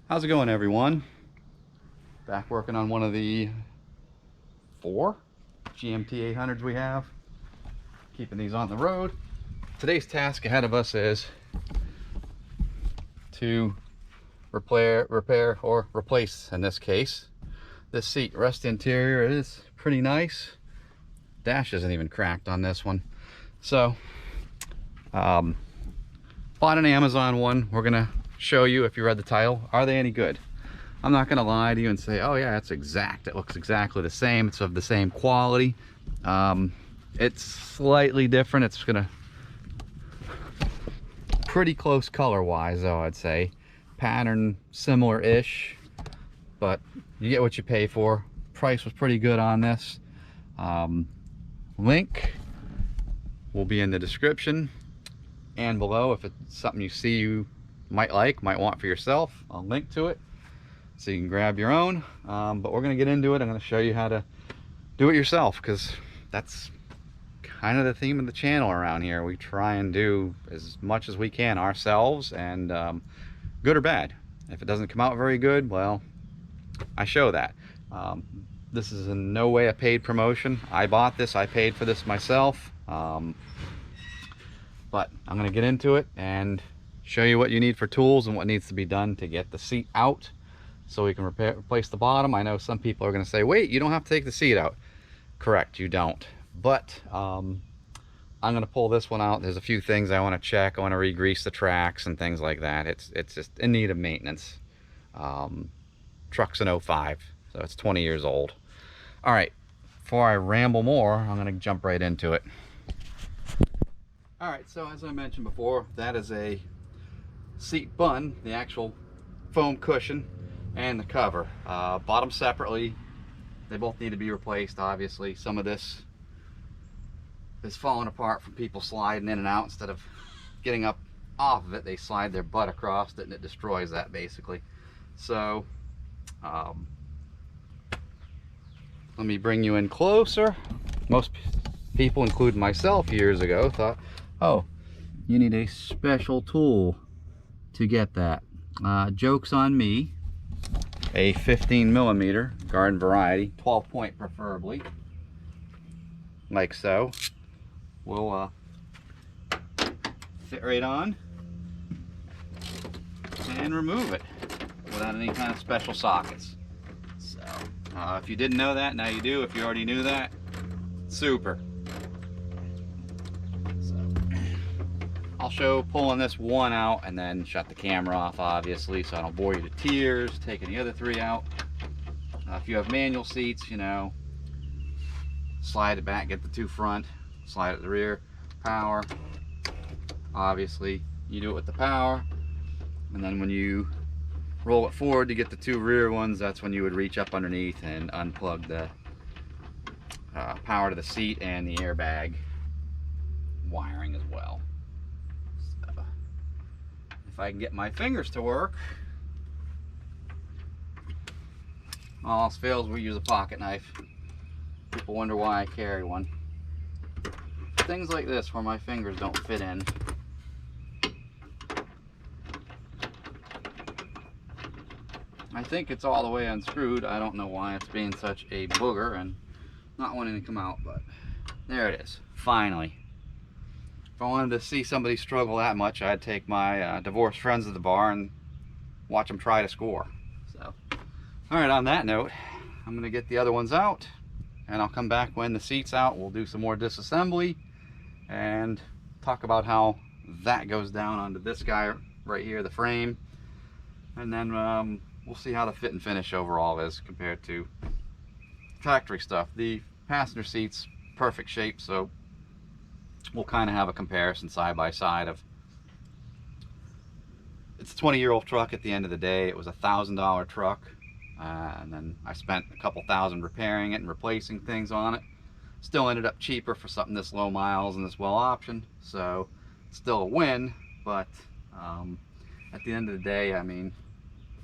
How's it going, everyone? Back working on one of the 4 GMT 800s we have. Keeping these on the road. Today's task ahead of us is to repair or replace, in this case, this seat. Rest interior is pretty nice. Dash isn't even cracked on this one. So, bought an Amazon one. We're gonna show you, if you read the title, are they any good? I'm not gonna lie to you and say, oh yeah, it's exact, it looks exactly the same, it's of the same quality. It's slightly different. It's gonna pretty close color wise though, I'd say. Pattern similar-ish, but you get what you pay for. Price was pretty good on this. Link will be in the description and below. If it's something you see you might want for yourself, I'll link to it so you can grab your own. But we're gonna get into it. I'm gonna show you how to do it yourself, because that's kind of the theme of the channel around here. We try and do as much as we can ourselves, and good or bad. If it doesn't come out very good, well, I show that. This is in no way a paid promotion. I bought this, I paid for this myself. But I'm gonna get into it and show you what you need for tools and what needs to be done to get the seat out so we can replace the bottom. I know some people are gonna say, wait, you don't have to take the seat out. Correct, you don't. But I'm gonna pull this one out. There's a few things I wanna check. I wanna re-grease the tracks and things like that. It's just in need of maintenance. Truck's an 05, so it's 20 years old. All right, before I ramble more, I'm gonna jump right into it. All right, so as I mentioned before, that is a seat bun, the actual foam cushion and the cover. Bought them separately. They both need to be replaced, obviously. Some of this is falling apart from people sliding in and out. Instead of getting up off of it, they slide their butt across it and it destroys that basically. So let me bring you in closer. Most people, including myself years ago, thought, oh, you need a special tool to get that. Joke's on me. A 15mm garden variety, 12 point preferably, like so, will fit right on and remove it without any kind of special sockets. So if you didn't know that, now you do. If you already knew that, super. I'll show pulling this one out and then shut the camera off, obviously, so I don't bore you to tears. Taking the other 3 out. If you have manual seats, you know, slide it back, get the 2 front, slide it to the rear. Power, obviously, you do it with the power, and then when you roll it forward to get the 2 rear ones, that's when you would reach up underneath and unplug the power to the seat and the airbag wiring as well. If I can get my fingers to work. All else fails, we use a pocket knife. People wonder why I carry one. Things like this where my fingers don't fit in. I think it's all the way unscrewed. I don't know why it's being such a booger and not wanting to come out, but there it is, finally. If I wanted to see somebody struggle that much, I'd take my divorced friends to the bar and watch them try to score. So, all right, on that note, I'm gonna get the other ones out and I'll come back when the seat's out. We'll do some more disassembly and talk about how that goes down onto this guy right here, the frame. And then we'll see how the fit and finish overall is compared to factory stuff. The passenger seat's perfect shape, so we'll kind of have a comparison side by side of, it's a 20-year-old truck at the end of the day. It was a $1,000 truck, and then I spent a couple thousand repairing it and replacing things on it. Still ended up cheaper for something this low miles and this well optioned, so it's still a win. But at the end of the day, I mean,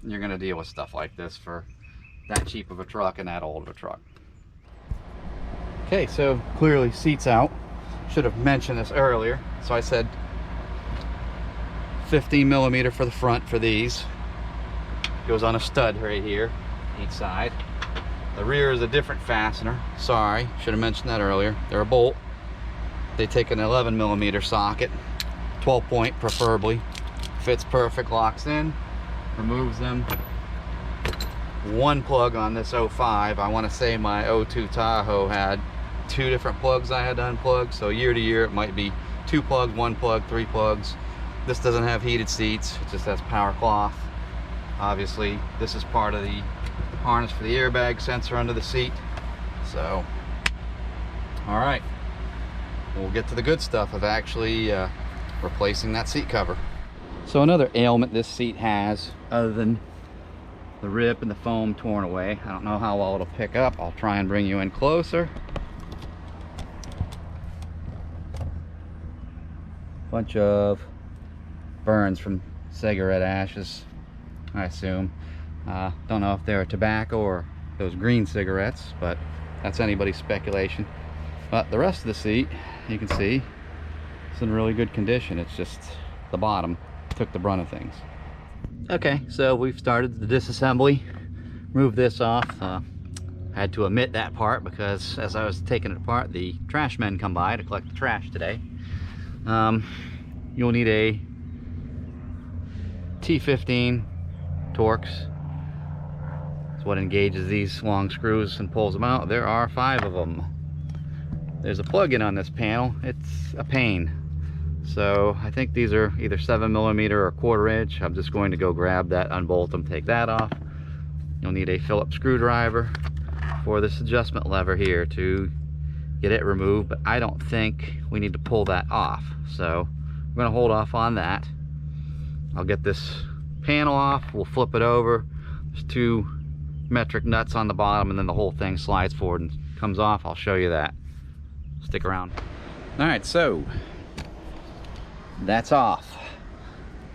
you're gonna deal with stuff like this for that cheap of a truck and that old of a truck. Okay, so clearly seats out. Should have mentioned this earlier. So I said 15mm for the front for these. goes on a stud right here, each side. The rear is a different fastener. Sorry, should have mentioned that earlier. They're a bolt. They take an 11mm socket, 12 point preferably. Fits perfect, locks in, removes them. One plug on this 05. I want to say my 02 Tahoe had 2 different plugs I had to unplug. So year to year it might be 2 plugs, 1 plug, 3 plugs. This doesn't have heated seats, it just has power cloth. Obviously this is part of the harness for the airbag sensor under the seat. So, all right, we'll get to the good stuff of actually replacing that seat cover. So another ailment this seat has, other than the rip and the foam torn away, I don't know how well it'll pick up. I'll try and bring you in closer. Bunch of burns from cigarette ashes, I assume. Don't know if they're tobacco or those green cigarettes, but that's anybody's speculation. But the rest of the seat, you can see, it's in really good condition. It's just the bottom took the brunt of things. Okay, so we've started the disassembly. Move this off. Had to omit that part because as I was taking it apart, the trash men come by to collect the trash today. You'll need a T15 Torx. It's what engages these long screws and pulls them out. There are 5 of them. There's a plug-in on this panel. It's a pain. So I think these are either 7mm or 1/4 inch. I'm just going to go grab that, unbolt them, take that off. You'll need a Phillips screwdriver for this adjustment lever here to get it removed, but I don't think we need to pull that off. So I'm going to hold off on that. I'll get this panel off, we'll flip it over. There's 2 metric nuts on the bottom and then the whole thing slides forward and comes off. I'll show you that. Stick around. All right, so that's off.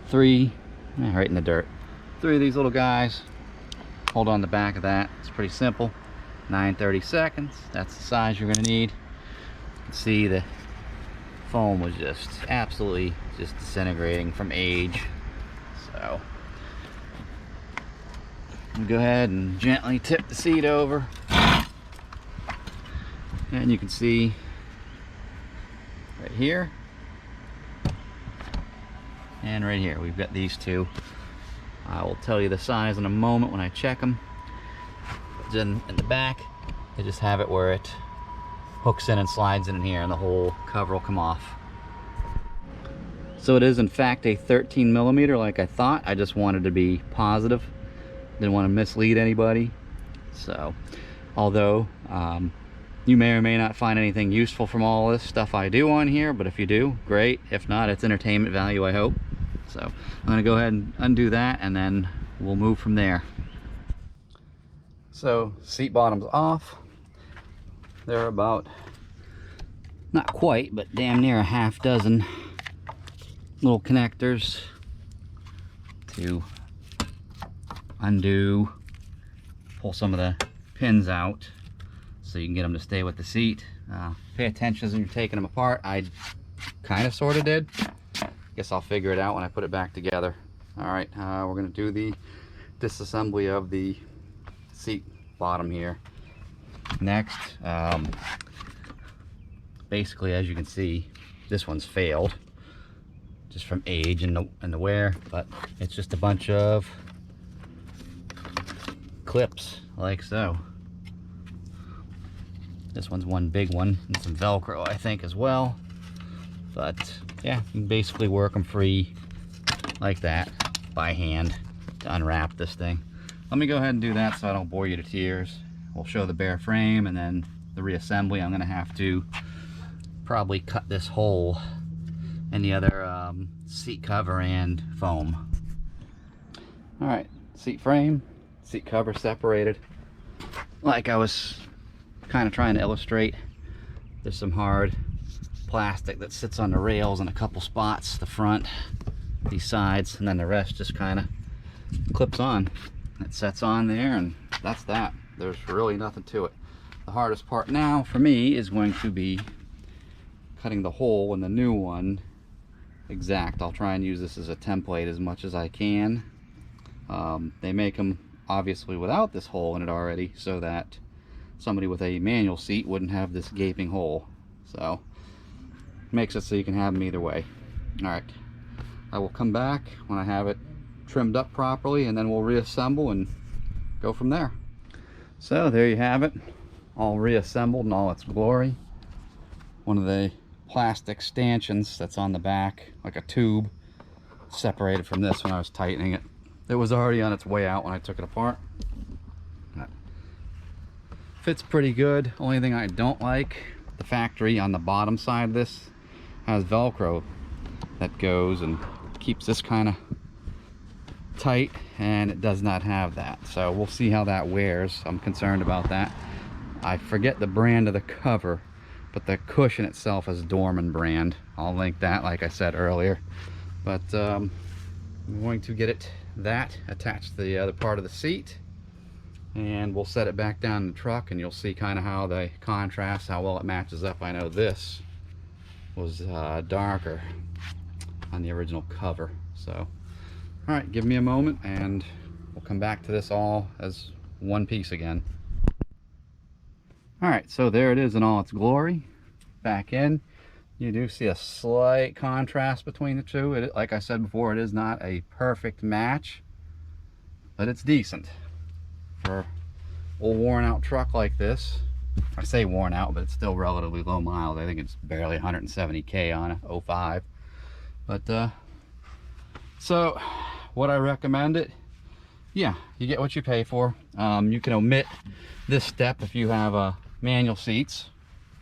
3, right in the dirt. 3 of these little guys. Hold on the back of that. It's pretty simple. 9/32. That's the size you're gonna need. You can see the foam was just absolutely just disintegrating from age. So go ahead and gently tip the seat over, and you can see right here and right here we've got these 2. I will tell you the size in a moment when I check them. In the back they just have it where it hooks in and slides in here and the whole cover will come off. So it is in fact a 13mm like I thought. I just wanted to be positive, didn't want to mislead anybody. So although you may or may not find anything useful from all this stuff I do on here, but if you do, great. If not, it's entertainment value, I hope. So I'm going to go ahead and undo that and then we'll move from there. So seat bottom's off. There are about, not quite, but damn near a half dozen little connectors to undo, pull some of the pins out so you can get them to stay with the seat. Pay attention as you're taking them apart. I kind of sort of did. Guess I'll figure it out when I put it back together. All right, we're gonna do the disassembly of the seat bottom here next. Basically, as you can see, this one's failed just from age and the wear, but it's just a bunch of clips like so. This one's one big one and some Velcro I think as well, but yeah, you can basically work them free like that by hand to unwrap this thing. Let me go ahead and do that so I don't bore you to tears. We'll show the bare frame and then the reassembly. I'm gonna have to probably cut this hole in the other seat cover and foam. All right, seat frame, seat cover separated. Like I was kind of trying to illustrate, there's some hard plastic that sits on the rails in a couple spots, the front, these sides, and then the rest just kind of clips on. It sets on there and that's that. There's really nothing to it. The hardest part now for me is going to be cutting the hole in the new one exact. I'll try and use this as a template as much as I can. They make them obviously without this hole in it already, so that somebody with a manual seat wouldn't have this gaping hole. So makes it so you can have them either way. All right, I will come back when I have it trimmed up properly, and then we'll reassemble and go from there. So there you have it, all reassembled in all its glory. One of the plastic stanchions that's on the back, like a tube, separated from this when I was tightening it. It was already on its way out when I took it apart. Fits pretty good. Only thing I don't like, the factory on the bottom side of this has Velcro that goes and keeps this kind of tight, and it does not have that. So we'll see how that wears. I'm concerned about that. I forget the brand of the cover, but the cushion itself is Dorman brand. I'll link that, like I said earlier. But I'm going to get that attached to the other part of the seat, and we'll set it back down in the truck, and you'll see kind of how they contrast, how well it matches up. I know this was darker on the original cover. So all right, give me a moment and we'll come back to this all as one piece again. All right, so there it is in all its glory. Back in, you do see a slight contrast between the two. Like I said before, it is not a perfect match, but it's decent for a worn out truck like this. I say worn out, but it's still relatively low miles. I think it's barely 170K on a 05. But so would I recommend it? Yeah, you get what you pay for. You can omit this step if you have manual seats.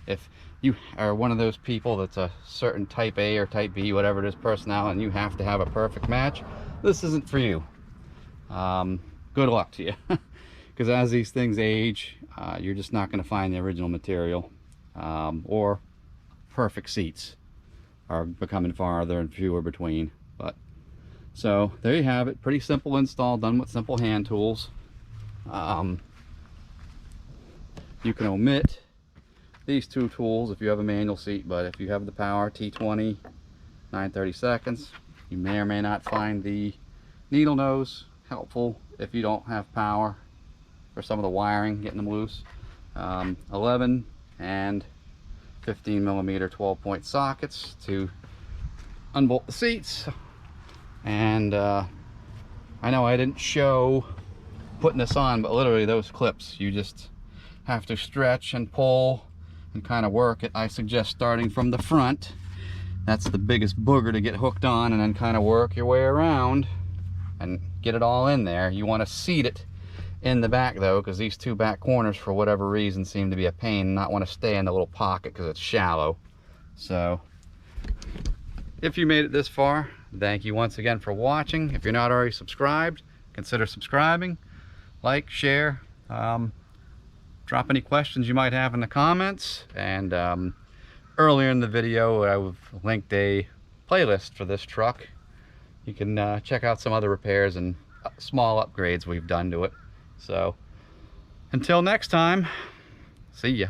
If you are one of those people that's a certain type A or type B, whatever it is, personality, and you have to have a perfect match, this isn't for you. Good luck to you. Because as these things age, you're just not going to find the original material, or perfect seats are becoming farther and fewer between. But so there you have it. Pretty simple install, done with simple hand tools. You can omit these two tools if you have a manual seat, but if you have the power T20 9/32, you may or may not find the needle nose helpful if you don't have power for some of the wiring, getting them loose. 11 and 15 millimeter 12-point sockets to unbolt the seats. And I know I didn't show putting this on, but literally those clips, you just have to stretch and pull and kind of work it. I suggest starting from the front. That's the biggest booger to get hooked on, and then kind of work your way around and get it all in there. You want to seat it in the back though, because these two back corners for whatever reason seem to be a pain, not want to stay in the little pocket because it's shallow. So if you made it this far, thank you once again for watching. If you're not already subscribed, consider subscribing, like, share, drop any questions you might have in the comments. And earlier in the video I've linked a playlist for this truck. You can check out some other repairs and small upgrades we've done to it. So until next time, see ya.